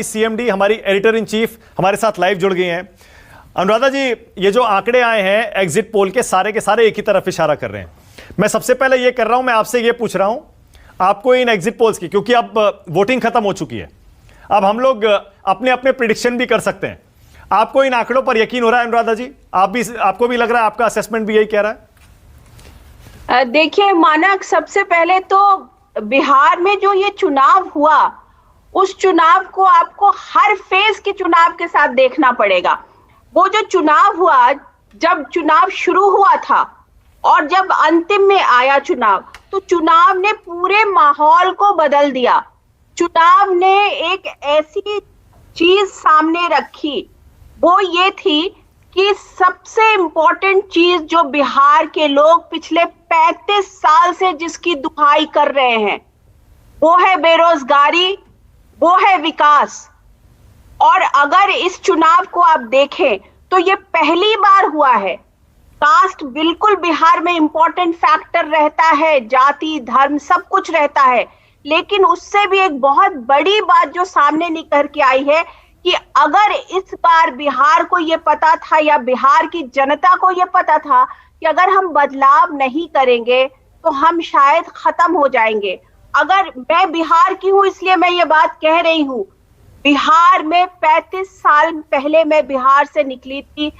CMD हमारी editor in chief हमारे साथ लाइव जुड़ गई हैं। अनुराधा जी, ये जो आंकड़े आए हैं एग्जिट पोल के सारे एक ही तरफ इशारा कर रहे हैं। मैं सबसे पहले ये कर रहा हूं, मैं आपसे ये पूछ रहा हूं आपको इन एग्जिट पोल्स की, क्योंकि अब वोटिंग खत्म हो चुकी है, अब हम लोग अपने अपने प्रिडिक्शन भी कर सकते हैं। आपको इन आंकड़ों पर यकीन हो रहा है अनुराधा जी? आपको भी लग रहा है, आपका असेसमेंट भी यही कह रहा है? देखिए मानक, सबसे पहले तो बिहार में जो ये चुनाव हुआ, उस चुनाव को आपको हर फेज के चुनाव के साथ देखना पड़ेगा। वो जो चुनाव हुआ, जब चुनाव शुरू हुआ था और जब अंतिम में आया चुनाव, तो चुनाव ने पूरे माहौल को बदल दिया। चुनाव ने एक ऐसी चीज सामने रखी, वो ये थी कि सबसे इंपॉर्टेंट चीज जो बिहार के लोग पिछले 35 साल से जिसकी दुहाई कर रहे हैं, वो है बेरोजगारी, वो है विकास। और अगर इस चुनाव को आप देखें तो ये पहली बार हुआ है। कास्ट बिल्कुल बिहार में इंपॉर्टेंट फैक्टर रहता है, जाति धर्म सब कुछ रहता है, लेकिन उससे भी एक बहुत बड़ी बात जो सामने निकल के आई है कि अगर इस बार बिहार को ये पता था या बिहार की जनता को ये पता था कि अगर हम बदलाव नहीं करेंगे तो हम शायद खत्म हो जाएंगे। अगर मैं बिहार की हूं इसलिए मैं ये बात कह रही हूं, बिहार में 35 साल पहले मैं बिहार से निकली थी,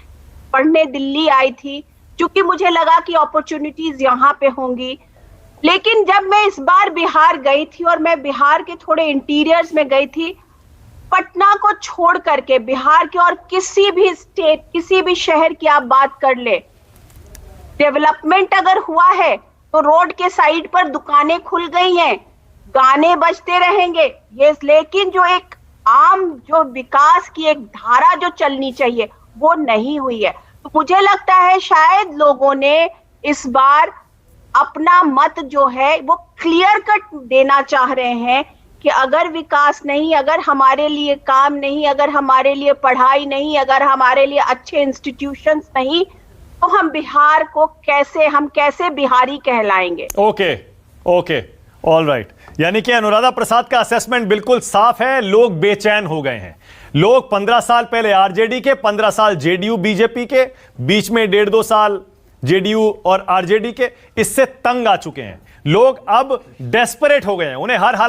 पढ़ने दिल्ली आई थी, क्योंकि मुझे लगा कि अपॉर्चुनिटीज यहाँ पे होंगी। लेकिन जब मैं इस बार बिहार गई थी और मैं बिहार के थोड़े इंटीरियर्स में गई थी, पटना को छोड़ करके बिहार के और किसी भी स्टेट, किसी भी शहर की आप बात कर ले, डेवलपमेंट अगर हुआ है तो रोड के साइड पर दुकानें खुल गई हैं, गाने बजते रहेंगे ये, लेकिन जो एक आम जो विकास की एक धारा जो चलनी चाहिए वो नहीं हुई है। तो मुझे लगता है शायद लोगों ने इस बार अपना मत जो है वो क्लियर कट देना चाह रहे हैं कि अगर विकास नहीं, अगर हमारे लिए काम नहीं, अगर हमारे लिए पढ़ाई नहीं, अगर हमारे लिए अच्छे इंस्टीट्यूशंस नहीं, तो हम बिहार को कैसे बिहारी कहलाएंगे। Okay all right. यानी कि अनुराधा प्रसाद का असेसमेंट बिल्कुल साफ है, लोग बेचैन हो गए हैं। लोग 15 साल पहले आरजेडी के, 15 साल जेडीयू बीजेपी के, बीच में 1.5-2 साल जेडीयू और आरजेडी के, इससे तंग आ चुके हैं। लोग अब डेस्परेट हो गए हैं, उन्हें हर हालत